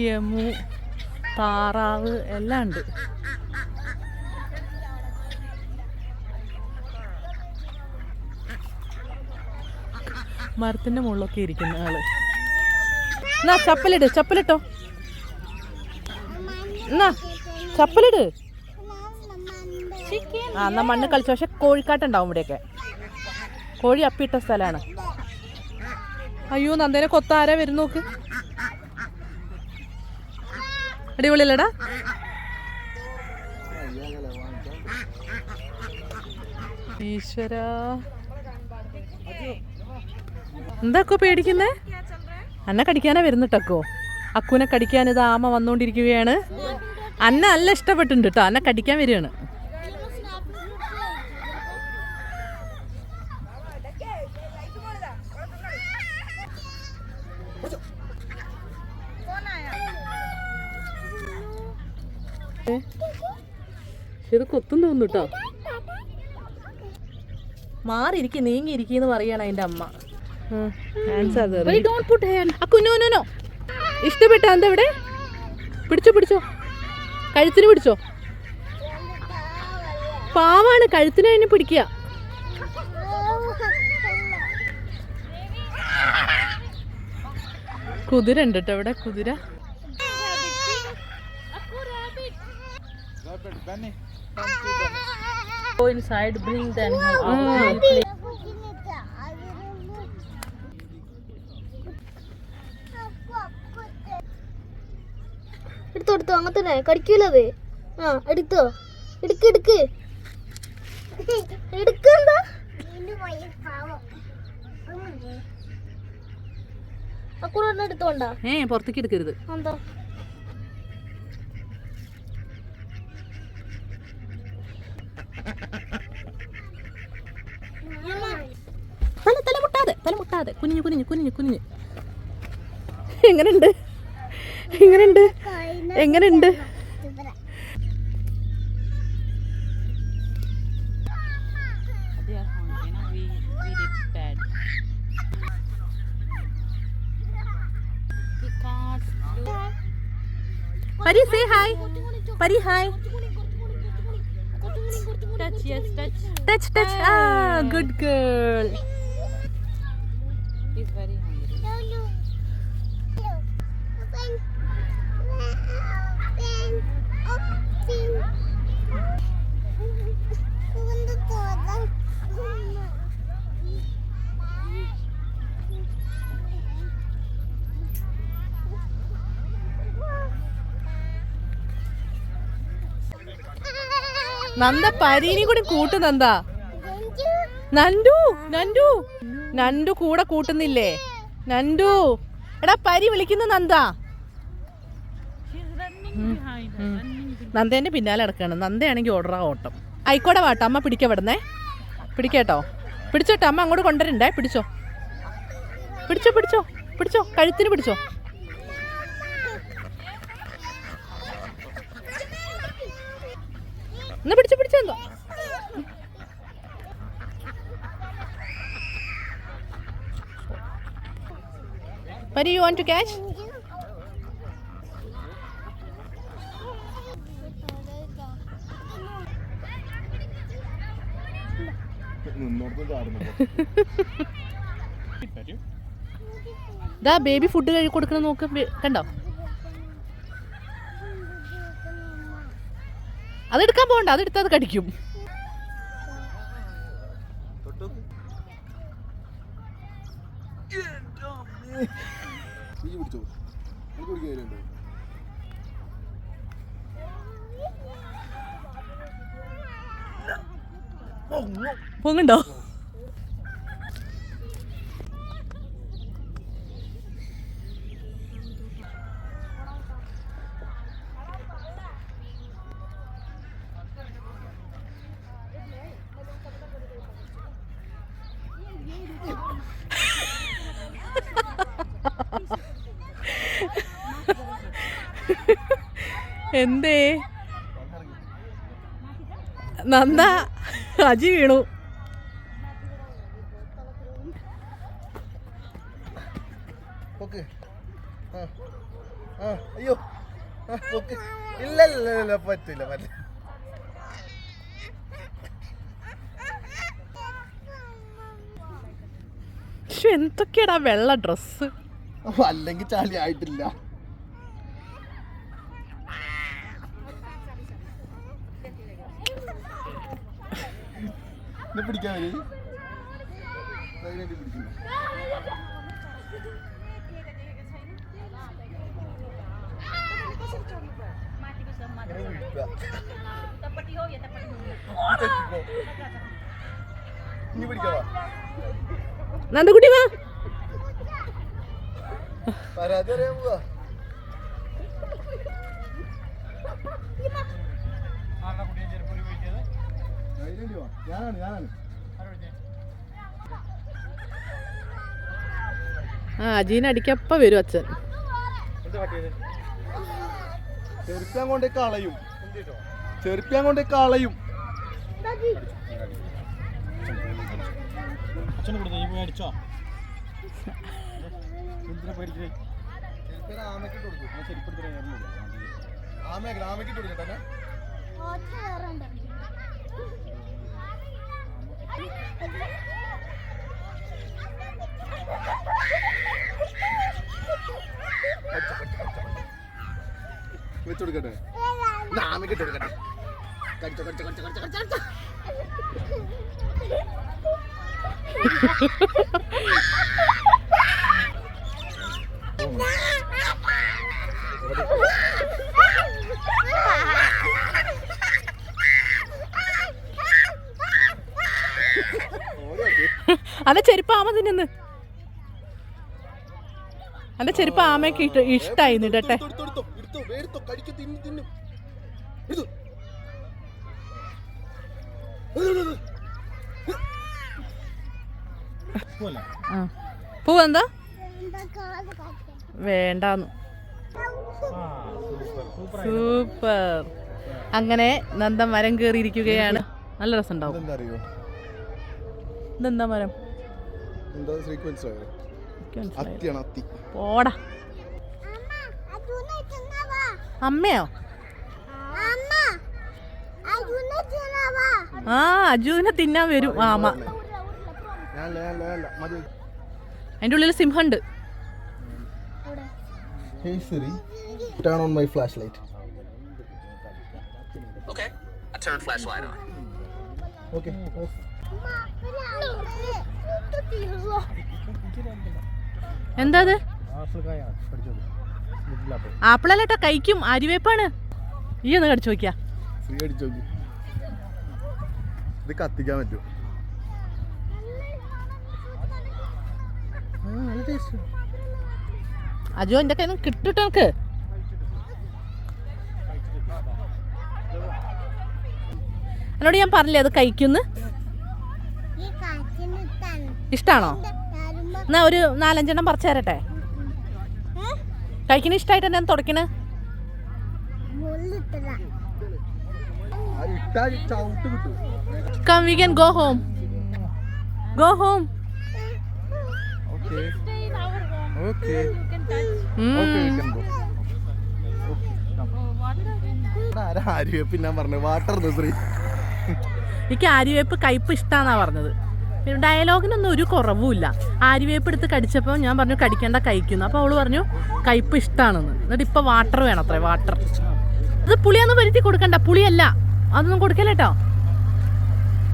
യമു, താറാവ് എല്ലാം ഉണ്ട്. മരത്തിന്റെ മുകളിലൊക്കെ ഇരിക്കുന്ന ആള്. എന്നാ ചപ്പലിട്ടോ. എന്നാ ചപ്പലിട്. ആ എന്നാ മണ്ണ് കളിച്ചു. പക്ഷെ കോഴിക്കാട്ടുണ്ടാവും ഇവിടെയൊക്കെ. കോഴി അപ്പിയിട്ട സ്ഥലമാണ്. അയ്യോ നന്ദേനെ കൊത്താരാ വരും നോക്ക്. അടിപൊളിയല്ലേടാ? ഈശ്വരാ, എന്താക്കോ പേടിക്കുന്നേ? അന്നെ കടിക്കാനാ വരുന്നിട്ടക്കോ. അക്കുനെ കടിക്കാൻ ഇത് ആമ വന്നോണ്ടിരിക്കുകയാണ്. അന്ന നല്ല ഇഷ്ടപ്പെട്ടിട്ടുണ്ട് കേട്ടോ. അന്നെ കടിക്കാൻ വരികയാണ്. ഇത് കൊത്തും തോന്നുന്നു കേട്ടോ. മാറിയിരിക്കും, നീങ്ങിയിരിക്കുന്നു പറയാണ് അതിന്റെ അമ്മ. ഇഷ്ടപ്പെട്ട എന്താ ഇവിടെ? പിടിച്ചോ പിടിച്ചോ, കഴുത്തിന് പിടിച്ചോ. പാവാണ്, കഴുത്തിന് അതിനെ പിടിക്കുക. കുതിര ഉണ്ട് കേട്ടോ ഇവിടെ, കുതിര. Go inside, bring them. എടുത്തോ അങ്ങനെ തന്നെ കടിക്കൂലത്. ആ എടുത്തോ, എടുക്ക് എടുക്ക് എടുക്കെന്താ അക്കൂടെ എടുത്തോണ്ടാ പുറത്തേക്ക് എടുക്കരുത്. എന്താ തല മുട്ടാതെ, തല മുട്ടാതെ. കുനിഞ്ഞു കുനിഞ്ഞു കുനിഞ്ഞു കുനിഞ്ഞു. എങ്ങനെയുണ്ട്? എങ്ങനെയുണ്ട്? എങ്ങനെയുണ്ട്? പരി say hi. പരി hi. Touch, yes, touch. Touch touch. Ah, good girl. He's very hungry. Nanda പരീനെ കൂടി കൂട്ടു നന്ദ. നന്ദു നന്ദു നന്ദു കൂടെ കൂട്ടുന്നില്ലേ? നന്ദു എടാ പരി വിളിക്കുന്നു Nanda. She's running behind her, running behind. നന്ദേന്റെ പിന്നാലെ നടക്കണം. നന്ദയാണെങ്കിൽ ഓർഡറാ ഓട്ടം. ആയിക്കോട്ടെ വാട്ടോ, അമ്മ പിടിക്കവിടുന്നേ. പിടിക്കേട്ടോ, പിടിച്ചോട്ടോ. അമ്മ അങ്ങോട്ട് കൊണ്ടുവരണ്ടേ. പിടിച്ചോ പിടിച്ചോ പിടിച്ചോ പിടിച്ചോ, കഴുത്തിന് പിടിച്ചോ. എന്നാ പിടിച്ചോ പിടിച്ചോ. എന്തോ പരി, യു വാണ്ട് ടു ക്യാച്ച്? ദാ ബേബി ഫുഡ് കൊടുക്കണ നോക്ക്. കണ്ടോ? അതെടുക്കാൻ പോകണ്ട, അതെടുത്ത് അത് കടിക്കും. പൊങ്ങുണ്ടോ? എന്തേ നന്ദ? അജി വീണു. അയ്യോ ഇല്ല ഇല്ല ഇല്ല, പറ്റില്ല പറ്റില്ല. എന്തൊക്കെയാടാ വെള്ള ഡ്രസ്. അല്ലെങ്കിൽ ചാലി ആയിട്ടില്ല. എന്നെ പിടിക്കാൻ വരും പിടിക്കുന്നു. ഇനി പിടിക്കാവാ നന്ദകുട്ടി വാ. പരാതി അറിയാൻ പോവാ. ഞാനാണ് ആ അജീനെ അടിക്കപ്പ വരും അച്ഛൻ. ചെറുപ്പിയാൻ കൊണ്ടേ കളയും. ചെറുപ്പിയാൻ കൊണ്ടേ കളയും. ആമയ്ക്ക് കൊടുക്കട്ടെ. വെച്ചുകൊടുക്കട്ടെ. ആമയ്ക്ക് ഇട്ട് കൊടുക്കട്ടെ. കടിച്ചോ കടിച്ചോ കടിച്ചോ കടിച്ചോ കടിച്ചോ. അന്റെ ചെരുപ്പ് ആമ തിന്നു. അന്റെ ചെരുപ്പ് ആമയ്ക്ക് ഇഷ്ടായി ഇടട്ടെ. പൂവെന്താ വേണ്ടാന്ന്. സൂപ്പർ. അങ്ങനെ നന്ദ മരം കയറിയിരിക്കുകയാണ്. നല്ല രസം ഉണ്ടാവും. ഇതെന്താ മരം? പോടാ. അമ്മയോ? ആ അജുവിനെ തിന്നാൻ വരും ആമ. അതിന്റെ ഉള്ളിൽ സിംഹണ്ട്. Hey Siri, turn on my flashlight. Okay, I turned flashlight on. Okay. എന്താ അത്? ആപ്പിളല്ലേട്ടാ, കഴിക്കും. ആര്യവേപ്പാണ്. ഈ ഒന്ന് കടിച്ചു നോക്കിയാ. Siri അടിച്ചു നോക്കി. ഇത് കത്തിക്കാൻ പറ്റുമോ? നല്ല ടേസ്റ്റ്. അജോ എന്റെ കയ്യിൽ നിന്ന് കിട്ടിട്ട് എനിക്ക്. എന്നോട് ഞാൻ പറഞ്ഞില്ലേ അത് കഴിക്കുന്നു. ഇഷ്ടാണോ? എന്നാ ഒരു 4-5 പറിച്ചു തരട്ടെ. കഴിക്കുന്ന ഇഷ്ടമായിട്ട് ഞാൻ തുടക്കണേ. Come, we can go home. Go home. Okay. Stay in our home. Okay. You can touch. Okay, we can go. Oh, water. ആര്യവേപ്പ് ഞാൻ പറഞ്ഞു വാട്ടർ ശ്രീ. എനിക്ക് ആര്യവേപ്പ് കയ്പ്പ് ഇഷ്ടാന്നാ പറഞ്ഞത്. ഡയലോഗിനൊന്നും ഒരു കുറവുമില്ല. ആര്യവേപ്പ് എടുത്ത് കടിച്ചപ്പോൾ ഞാൻ പറഞ്ഞു കടിക്കേണ്ട കഴിക്കുന്നു. അപ്പോൾ അവള് പറഞ്ഞു കയ്പ്പ് ഇഷ്ടാണെന്ന്. എന്നിട്ട് ഇപ്പൊ വാട്ടർ വേണം അത്രേ. വാട്ടർ. ഇത് പുളിയൊന്നും വരുത്തി കൊടുക്കണ്ട. പുളിയല്ല, അതൊന്നും കൊടുക്കല്ലേട്ടോ.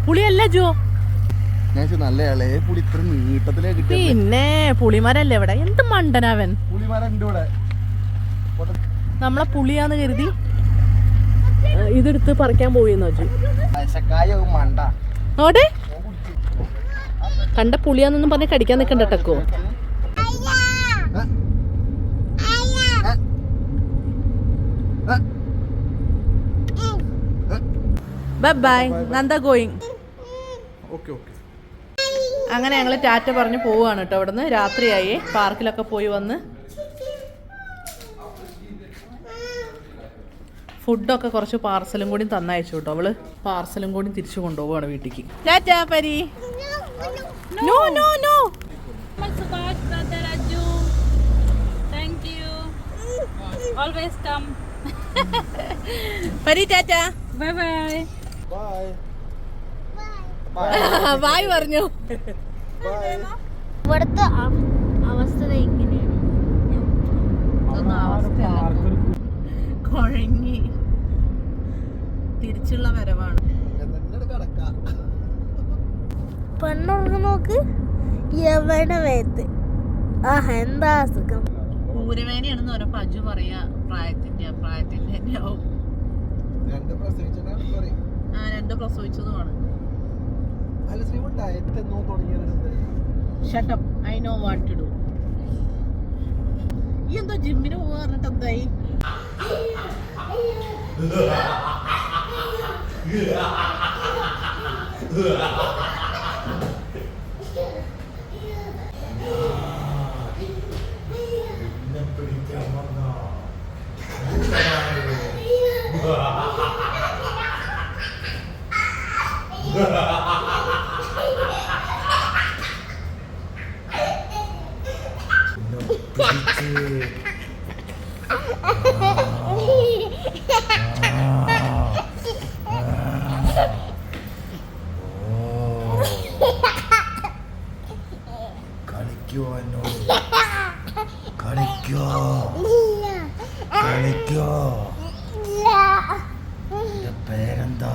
പുളിയല്ല ജോ. ഞാൻ നല്ല ഇളയ പുളി ഇത്ര നീട്ടത്തിലേ കിട്ടി. പിന്നെ പുളിമരല്ലേ ഇവിടെ. എന്ത് മണ്ടനവൻ. പുളിമരം ഉണ്ട് ഇവിടെ. നമ്മളെ പുളിയാന്ന് കരുതി ഇതെടുത്ത് പറിക്കാൻ പോയിന്ന് വെച്ചു. മണ്ട നോട്ടെ, കണ്ട പുളിയാന്നൊന്നും പറഞ്ഞ് കടിക്കാൻ നിൽക്കണ്ട ടെക്കോ. Bye bye. Nanda going. Okay okay. അങ്ങനെ ഞങ്ങൾ ടാറ്റ പറഞ്ഞ് പോവുകയാണ് കേട്ടോ. അവിടെ നിന്ന് രാത്രിയായി. പാർക്കിലൊക്കെ പോയി വന്ന് ഫുഡൊക്കെ കുറച്ച് പാർസലും കൂടി തന്നയച്ചു കേട്ടോ. അവള് പാർസലും കൂടി തിരിച്ചു കൊണ്ടുപോവാണ് വീട്ടിലേക്ക്. Tata Pari. No no no. My Subhash, brother Aju. Thank you. Always come. Pari tata. Bye bye. Bye bye പറഞ്ഞു. ബൈ. ഇവിടുത്തെ അവസ്ഥ ഇങ്ങനെയാണ്. കുഴങ്ങി തിരിച്ചുള്ള വരവാണ്. എന്നിട്ട് കിടക്കാം. പെണ്ണുറങ്ങ നോക്ക് എവിടെ വേത്ത് എന്താ സുഖം. ഊരവേനയാണെന്ന് പറഞ്ഞപ്പോ അജു പറയാ പ്രായത്തിന്റെ തന്നെയാവും. 2 പ്രസവിച്ചതാണ് പറയും. 2 പ്രസവിച്ചതുമാണ്. അല്ല ശ്രീമോൻ ഡയറ്റ് എന്നോ തുടങ്ങിയത്. Shut up. I know what to do. ഈ എന്തോ ജിമ്മിന് പോവാ പറഞ്ഞിട്ട് എന്തായി? പേരെന്താ?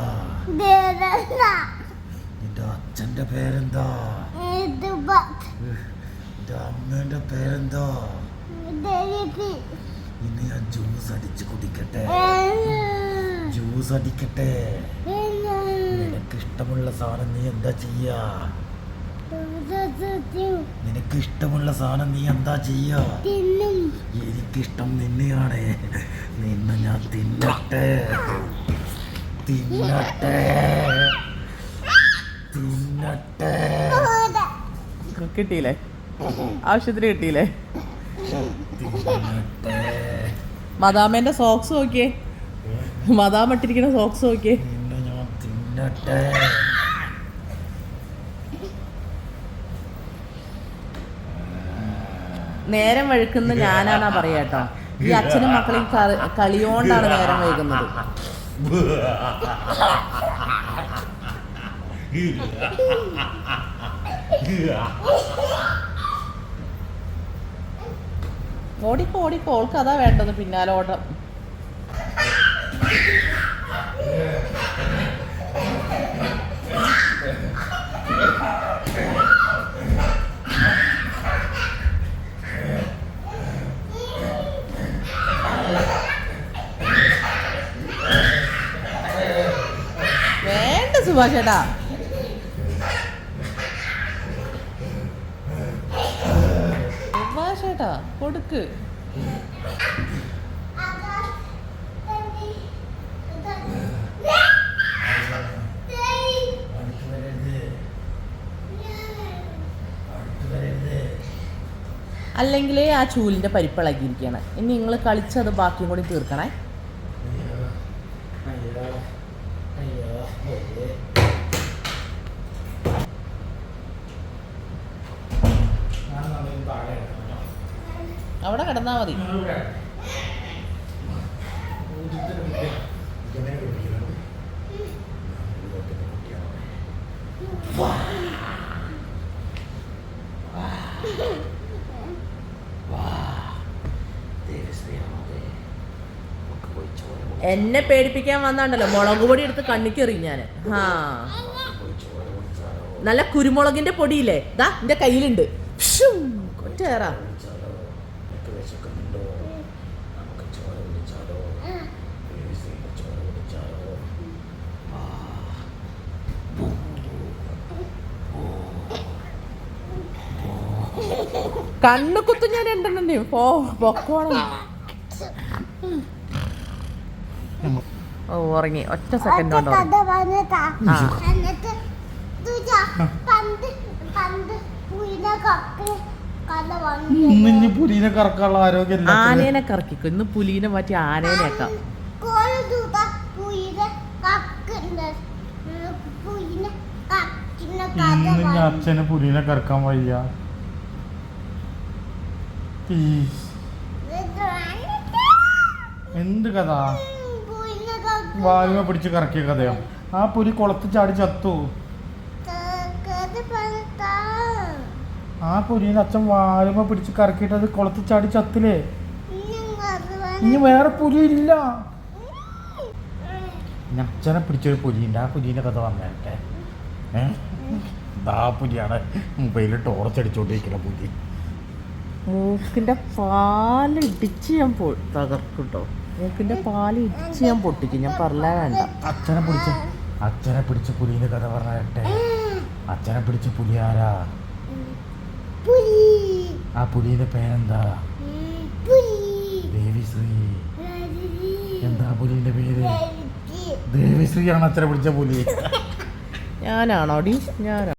നിന്റെ അച്ഛന്റെ പേരെന്താ? നിന്റെ അമ്മേന്റെ പേരെന്താ? ഇന്ന് ഞാൻ ജ്യൂസ് അടിച്ച് കുടിക്കട്ടെ? ജ്യൂസ് അടിക്കട്ടെ? നിനക്ക് ഇഷ്ടമുള്ള സാധനം നീ എന്താ ചെയ്യാ? നിനക്ക് ഇഷ്ടമുള്ള സാധനം നീ എന്താ ചെയ്യാ? എനിക്കിഷ്ടം നിന്നെയാണ്. നിന്നെ ഞാൻ തിന്നട്ടെ തിന്നട്ടെ തിന്നട്ടെ. കിട്ടിയില്ലേ? ആവശ്യത്തിന് കിട്ടിയില്ലേ? തിന്നട്ടെ. മദാമേന്റെ സോക്സ് നോക്കിയേ. മദാമ ഇട്ടിരിക്കുന്ന സോക്സ് നോക്കിയേ. നിന്നെ ഞാൻ തിന്നട്ടെ. നേരം വഴുക്കുന്ന ഞാനാണാ പറയാട്ടോ. ഈ അച്ഛനും മക്കളെയും കളിയോണ്ടാണ് നേരം വൈകുന്നത്. ഓടിക്കോ ഓടിക്കോ, ഓൾക്ക് അതാ വേണ്ടത്, പിന്നാലെ ഓടം. വേണ്ട സുഭാഷേട്ടാ. സുഭാഷേട്ടാ കൊടുക്ക്. അല്ലെങ്കിൽ ആ ചൂലിന്റെ പരിപ്പിളകിയിരിക്കുകയാണ്. ഇനി നിങ്ങൾ കളിച്ചത് ബാക്കിയും കൂടി തീർക്കണേ. അവിടെ കിടന്നാ മതി. എന്നെ പേടിപ്പിക്കാൻ വന്നാണ്ടല്ലോ മുളക് പൊടി എടുത്ത് കണ്ണിക്ക് എറിഞ്ഞാന്. ആ നല്ല കുരുമുളകിന്റെ പൊടിയില്ലേ, ദാ എന്റെ കയ്യിലുണ്ട്. കൊറ്റേറാ. കണ്ണു കുത്തു ഞാൻ രണ്ടെണ്ണേ. പൊക്കോണം. ഓ ഉറങ്ങി. ഒറ്റ സെക്കൻഡ് കൊണ്ട് പുലിനെ കറക്കാനുള്ള ആരോഗ്യം. ആനേനെ കറക്കിക്കും. ഇന്ന് പുലീനെ മാറ്റി ആനേനെക്കാം. ഇന്ന് അച്ഛന് പുലിനെ കറക്കാൻ വയ്യ. എന്ത് കഥ? വാലുവ പിടിച്ച് കറക്കിയ കഥയോ? ആ പുലി കുളത്ത് ചാടി ചത്തു. ആ പുലിനെ അച്ഛൻ വാലുവ പിടിച്ച് കറക്കിയിട്ട് അത് കുളത്ത് ചാടി ചത്തില്ലേ? ഇനി വേറെ പുലി ഇല്ല. അച്ഛനെ പിടിച്ചൊരു പുലിയുണ്ട്. ആ പുലിന്റെ കഥ വന്നേട്ടെ. എന്താ പുലിയാണ് മൊബൈലിൽ ടോർച്ച് അടിച്ചോണ്ടിരിക്കുന്ന പുലി. മൂക്കിന്റെ പാല് ഇടിച്ച് ഞാൻ തകർക്കും കേട്ടോ. മൂക്കിന്റെ പാല് ഇടിച്ച് ഞാൻ പൊട്ടിക്കും. ഞാൻ പറഞ്ഞാ വേണ്ട. അച്ഛനെ പിടിച്ച പുലിന്റെ കഥ പറഞ്ഞേ. അച്ഛനെ പിടിച്ച പുലി ആരാ? ആ പുലിയുടെ പേരെന്താ? ദേവിശ്രീ. എന്താ പുലിന്റെ പേര്? ദേവിശ്രീയാണ് അച്ഛനെ പിടിച്ച പുലി. ഞാനാണോടി? ഞാനാ.